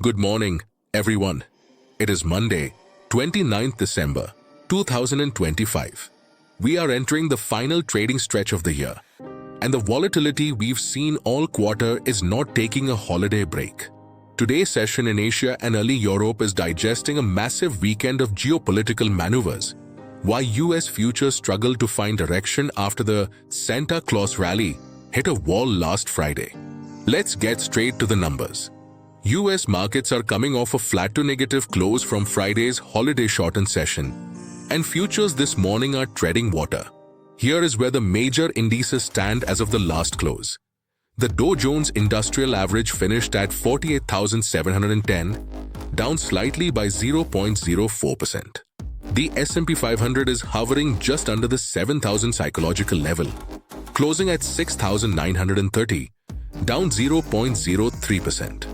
Good morning, everyone. It is Monday, 29th December, 2025. We are entering the final trading stretch of the year, and the volatility we've seen all quarter is not taking a holiday break. Today's session in Asia and early Europe is digesting a massive weekend of geopolitical maneuvers, while US futures struggle to find direction after the Santa Claus rally hit a wall last Friday. Let's get straight to the numbers. US markets are coming off a flat to negative close from Friday's holiday shortened session, and futures this morning are treading water. Here is where the major indices stand as of the last close. The Dow Jones Industrial Average finished at 48,710, down slightly by 0.04%. The S&P 500 is hovering just under the 7,000 psychological level, closing at 6,930, down 0.03%.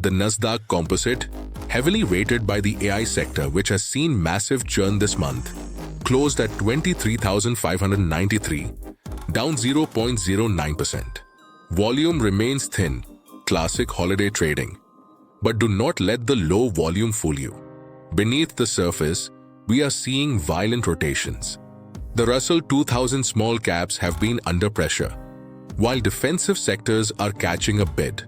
The Nasdaq Composite, heavily weighted by the AI sector which has seen massive churn this month, closed at 23,593, down 0.09%. Volume remains thin, classic holiday trading. But do not let the low volume fool you. Beneath the surface, we are seeing violent rotations. The Russell 2000 small caps have been under pressure, while defensive sectors are catching a bid.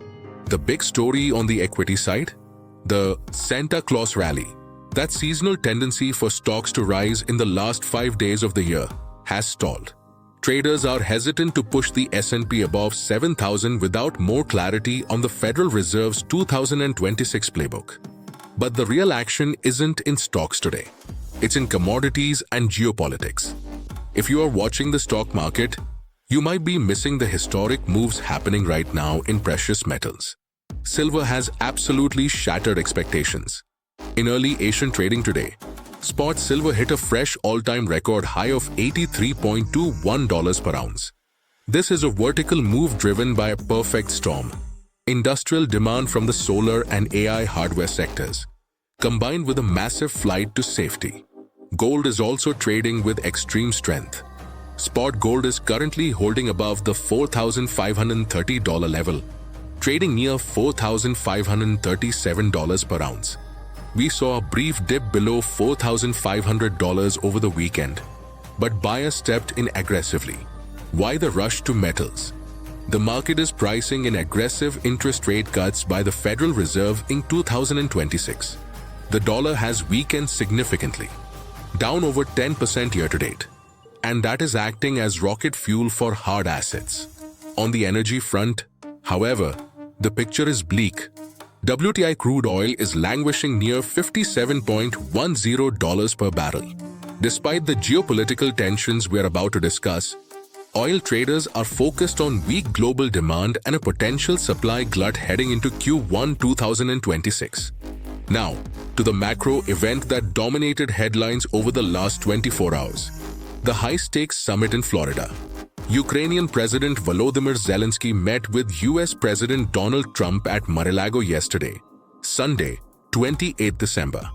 The big story on the equity side? The Santa Claus rally. That seasonal tendency for stocks to rise in the last 5 days of the year has stalled. Traders are hesitant to push the S&P above 7,000 without more clarity on the Federal Reserve's 2026 playbook. But the real action isn't in stocks today. It's in commodities and geopolitics. If you are watching the stock market, you might be missing the historic moves happening right now in precious metals. Silver has absolutely shattered expectations. In early Asian trading today, spot silver hit a fresh all-time record high of $83.21 per ounce. This is a vertical move driven by a perfect storm. Industrial demand from the solar and AI hardware sectors, combined with a massive flight to safety. Gold is also trading with extreme strength. Spot gold is currently holding above the $4,530 level, trading near $4,537 per ounce. We saw a brief dip below $4,500 over the weekend, but buyers stepped in aggressively. Why the rush to metals? The market is pricing in aggressive interest rate cuts by the Federal Reserve in 2026. The dollar has weakened significantly, down over 10% year-to-date, and that is acting as rocket fuel for hard assets. On the energy front, however, the picture is bleak. WTI crude oil is languishing near $57.10 per barrel. Despite the geopolitical tensions we're about to discuss, oil traders are focused on weak global demand and a potential supply glut heading into Q1 2026. Now, to the macro event that dominated headlines over the last 24 hours. The high-stakes summit in Florida. Ukrainian President Volodymyr Zelenskyy met with US President Donald Trump at Mar-a-Lago yesterday, Sunday, 28 December.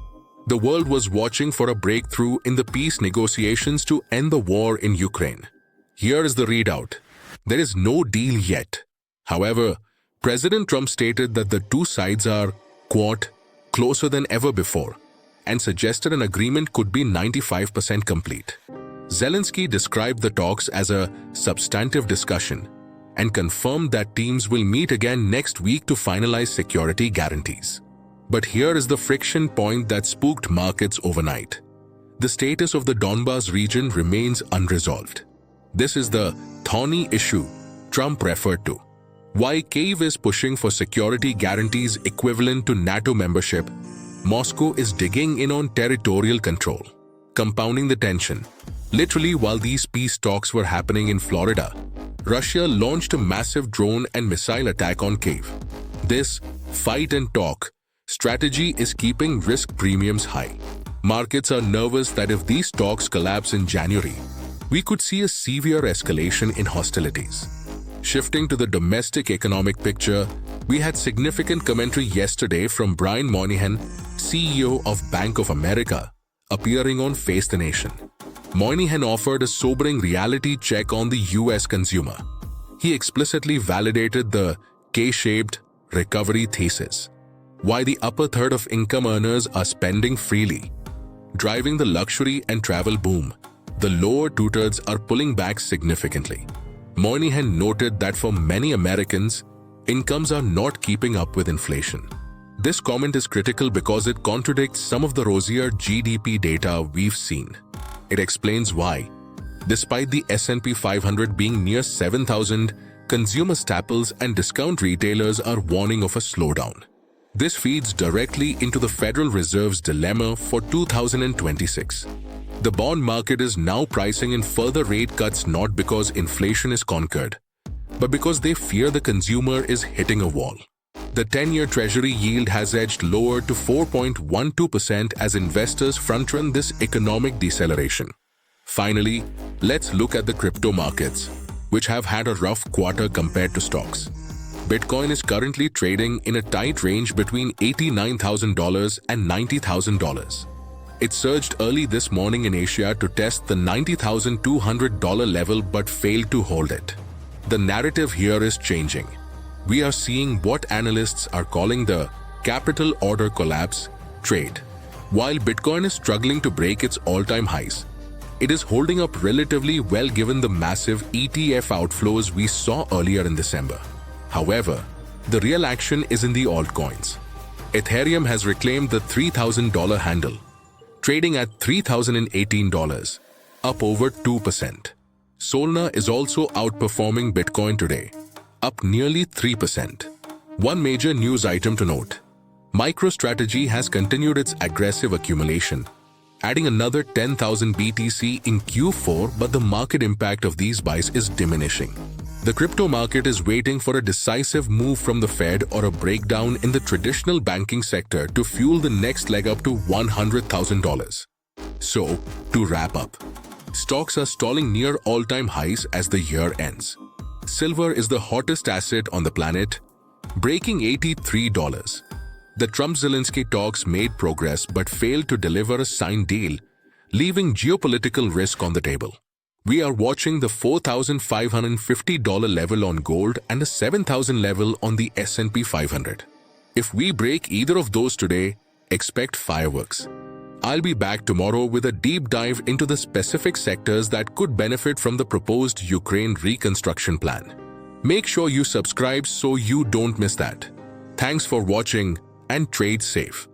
The world was watching for a breakthrough in the peace negotiations to end the war in Ukraine. Here is the readout. There is no deal yet. However, President Trump stated that the two sides are, quote, closer than ever before, and suggested an agreement could be 95% complete. Zelenskyy described the talks as a substantive discussion and confirmed that teams will meet again next week to finalize security guarantees. But here is the friction point that spooked markets overnight. The status of the Donbas region remains unresolved. This is the thorny issue Trump referred to. While Kyiv is pushing for security guarantees equivalent to NATO membership, Moscow is digging in on territorial control, compounding the tension. Literally, while these peace talks were happening in Florida, Russia launched a massive drone and missile attack on Kyiv. This fight and talk strategy is keeping risk premiums high. Markets are nervous that if these talks collapse in January, we could see a severe escalation in hostilities. Shifting to the domestic economic picture, we had significant commentary yesterday from Brian Moynihan, CEO of Bank of America, appearing on Face the Nation. Moynihan offered a sobering reality check on the US consumer. He explicitly validated the K-shaped recovery thesis. why the upper third of income earners are spending freely, driving the luxury and travel boom. The lower two-thirds are pulling back significantly. Moynihan noted that for many Americans, incomes are not keeping up with inflation. This comment is critical because it contradicts some of the rosier GDP data we've seen. It explains why, despite the S&P 500 being near 7,000, consumer staples and discount retailers are warning of a slowdown. This feeds directly into the Federal Reserve's dilemma for 2026. The bond market is now pricing in further rate cuts not because inflation is conquered, but because they fear the consumer is hitting a wall. The 10-year Treasury yield has edged lower to 4.12% as investors front-run this economic deceleration. Finally, let's look at the crypto markets, which have had a rough quarter compared to stocks. Bitcoin is currently trading in a tight range between $89,000 and $90,000. It surged early this morning in Asia to test the $90,200 level but failed to hold it. The narrative here is changing. We are seeing what analysts are calling the capital order collapse trade. While Bitcoin is struggling to break its all-time highs, it is holding up relatively well given the massive ETF outflows we saw earlier in December. However, the real action is in the altcoins. Ethereum has reclaimed the $3,000 handle, trading at $3,018, up over 2%. Solana is also outperforming Bitcoin today, up nearly 3%. One major news item to note: MicroStrategy has continued its aggressive accumulation, adding another 10,000 BTC in Q4, but the market impact of these buys is diminishing. The crypto market is waiting for a decisive move from the Fed or a breakdown in the traditional banking sector to fuel the next leg up to $100,000. So, to wrap up, stocks are stalling near all-time highs as the year ends. Silver is the hottest asset on the planet, breaking $83. The Trump-Zelenskyy talks made progress but failed to deliver a signed deal, leaving geopolitical risk on the table. We are watching the $4,550 level on gold and the $7,000 level on the S&P 500. If we break either of those today, expect fireworks. I'll be back tomorrow with a deep dive into the specific sectors that could benefit from the proposed Ukraine reconstruction plan. Make sure you subscribe so you don't miss that. Thanks for watching and trade safe.